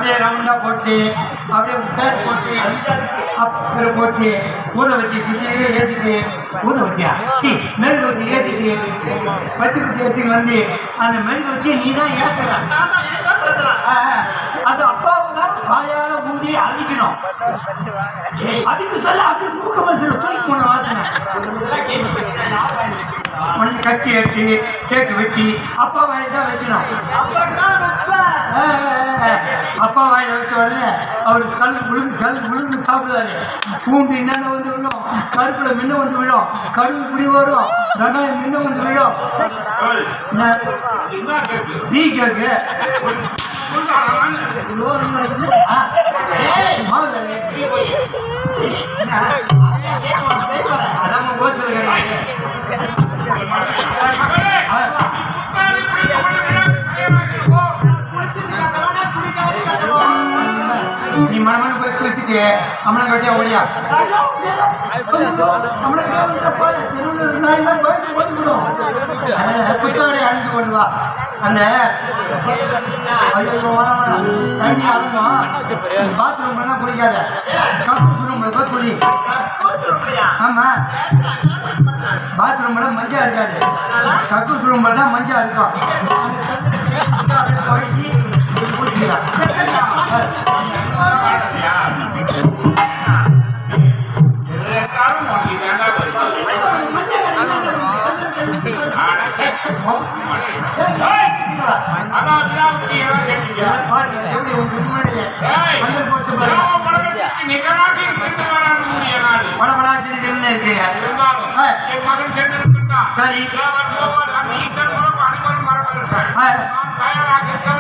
அப்படியே ரவுண்டா போட்டு அப்படியே பேர் போட்டு அப்புறம் போட்டு ஊற வச்சு குச்சியே ஏற்றிட்டு ஊற வச்சியா மெழுகு வச்சு ஏற்றிட்டு பச்சை குச்சி ஏற்றிட்டு வந்து அந்த மெழுகு வச்சு நீ தான் ஏற்றுற அது அப்பாவுக்கு தான் வாயால ஊதி அழிக்கணும். அதுக்கு சொல்ல அப்படி மூக்க மனசுல தூக்கி போன வாசனை கொஞ்சம் கட்டி எடுத்து கேக்கு வெட்டி அப்பா வாயில தான் வைக்கணும். அப்பா வாயில வச்ச உடனே அவருக்கு கல் முழுங்கு சாப்பிடுவாரு. பூண்டு என்னென்ன வந்து விழும், கருப்புல முன்ன வந்து விழும், கடுகு இப்படி வரும், வெங்காயம் முன்ன வந்து விழும். டீ கேக்கு அதான் நீ மனமான போய் குளிச்சுட்டு அம்மனை கட்டியா ஓடியா புத்தாடை அணிந்து கொண்டு வா. அந்த தண்ணி அழகும் பாத்ரூம் எல்லாம் குளிக்காத, கக்கூஸ் ரூம்ல போய் குளி. ஆமா, பாத்ரூம்ல மஞ்சா இருக்காது, கக்கூஸ் ரூம்ல தான் மஞ்சா இருக்கும். சரி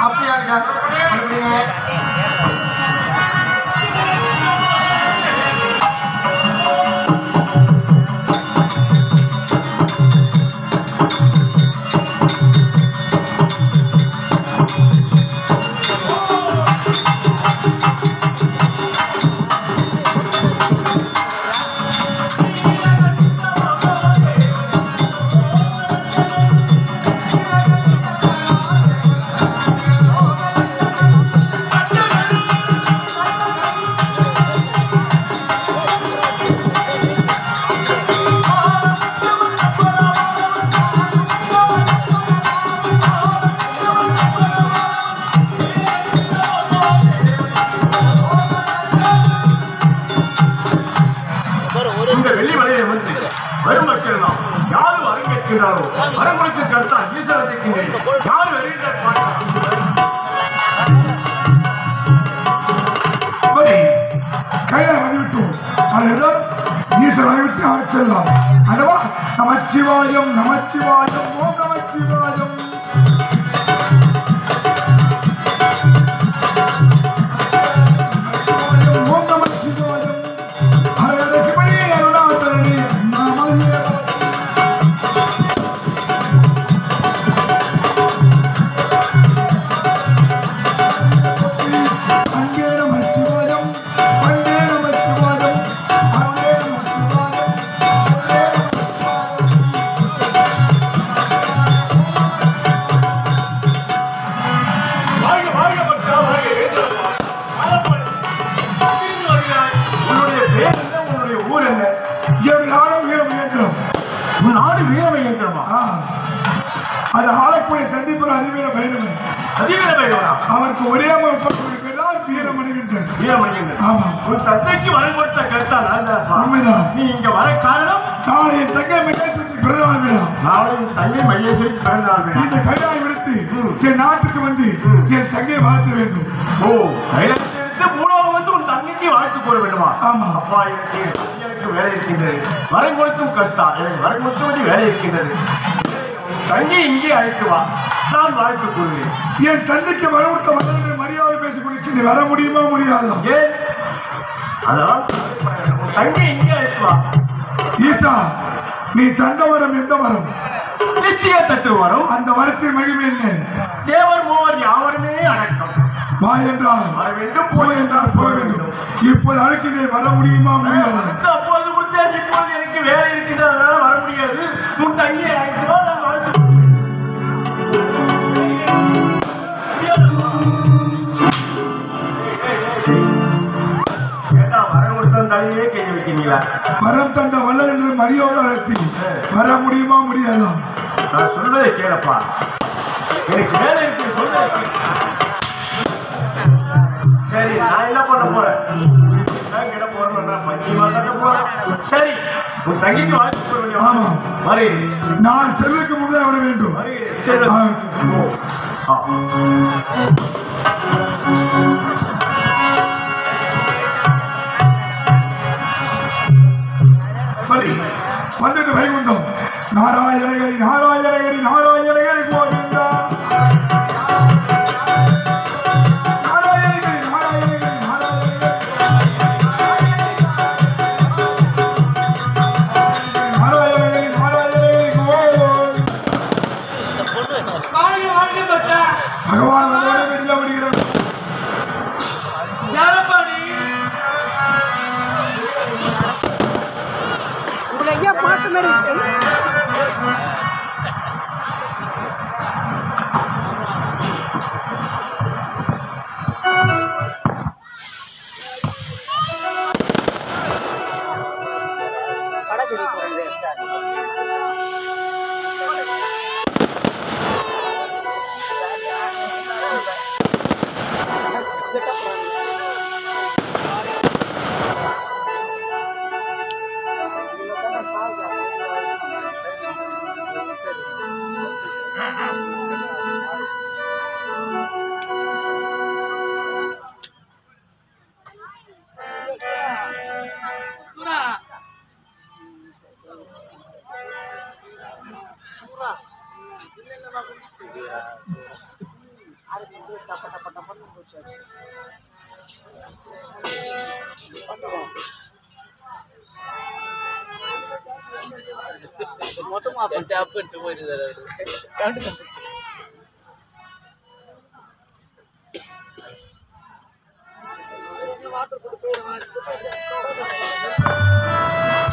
அப்படியா வரமுறைக்கு கருத்தா ஈஸ்வரத்துக்கு யார் கையில வந்துவிட்டோம். அதனால் ஈஸ்வரனை விட்டு அவர் செல்லாம். அல்லவா? நமச்சிவாயம் நமச்சிவாயம் ஓம் நமச்சிவாயம். ஓம் நமச்சிவாயம் அரசிமணி அருணாச்சரணி நாம அது ஆளக்கூடிய தந்திப்புற அதிவீர பைரவன். அதிவீர பைரவனா? அவருக்கு ஒரே பேர் வீரமணிகண்டன். வீரமணிகண்டன். ஆமா. உன் தந்தைக்கு வரம் கொடுத்த கருத்தா நான் தான். உண்மைதான். நீ இங்க வர காரணம் நாளை என் தங்கை மகேஸ்வரி பிறந்தநாள் விழா. நாளை என் தங்கை மகேஸ்வரி பிறந்தநாள் விழா. இந்த கைலாயம் விடுத்து என் நாட்டுக்கு வந்து என் தங்கையை வாழ்த்த வேண்டும். ஓ, கைலாயத்தை எடுத்து மூணாவது வந்து உன் தங்கைக்கு வாழ்த்து கூற வேண்டுமா? ஆமா. அப்பா, எனக்கு வேலை இருக்கின்றது. வரம் கொடுக்கும் கருத்தா எனக்கு வரம் கொடுக்கும் வேலை இருக்கின்றது. தங்கை இங்கே அழைத்து வா, நான் வாழ்த்து கூறுவேன். என் தந்தைக்கு வரவுத்த மன்னரை மரியாதை பேசி கொடுத்து நீ வர முடியுமா முடியாதா? ஏன்? அதான் தங்கை இங்கே அழைத்து வா. ஈசா, நீ தந்த வரம் எந்த வரம்? நித்திய தத்துவ வரம். அந்த வரத்தின் மகிமை என்ன? தேவர் மூவர் யாவருமே அடக்கம். வா என்றால் வர வேண்டும், போய் என்றால் போக வேண்டும். இப்போது அழைக்கிறேன், வர முடியுமா முடியாதா? அப்போது முடியாது, இப்போது எனக்கு வேலை இருக்கிறது, அதனால வர முடியாது. உன் தங்கை அழைத்து வா, நான் வாழ்த்து. அப்படிங்களா? வரம் தந்த வல்ல என்று மரியாதை அழைத்தி வர முடியுமா முடியாதா? நான் சொல்வதை கேளப்பா. எனக்கு வேலை இருக்கு, சொல்றேன். சரி, நான் என்ன பண்ண போறேன்? நான் கிட்ட போறேன், பஞ்சிமா கட்ட போறேன். சரி, உன் தங்கிக்கு வாழ்த்து போறேன். ஆமா, மரி நான் செல்லுக்கு முன்னே வர வேண்டும். வந்துட்டு வைகுண்டம். நாராயணகரி நாராயணகரி நாராயணகரி கோவிந்தா. நாராயணகரி நாராயணகரி நாராயணகரி நாராயணகரி நாராயணகரி கோவிந்தா. பகவான் வந்தவரை வெளியில விடுகிறார். பார்த்து மாதிரி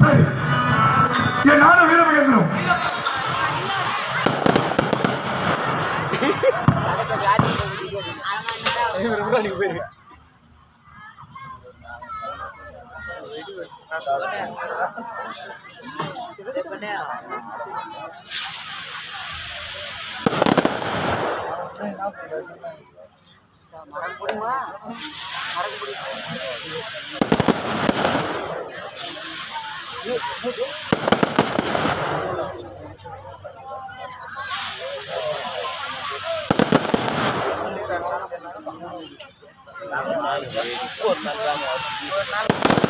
சரி, என் நாடு வீரமகேந்திரம். Por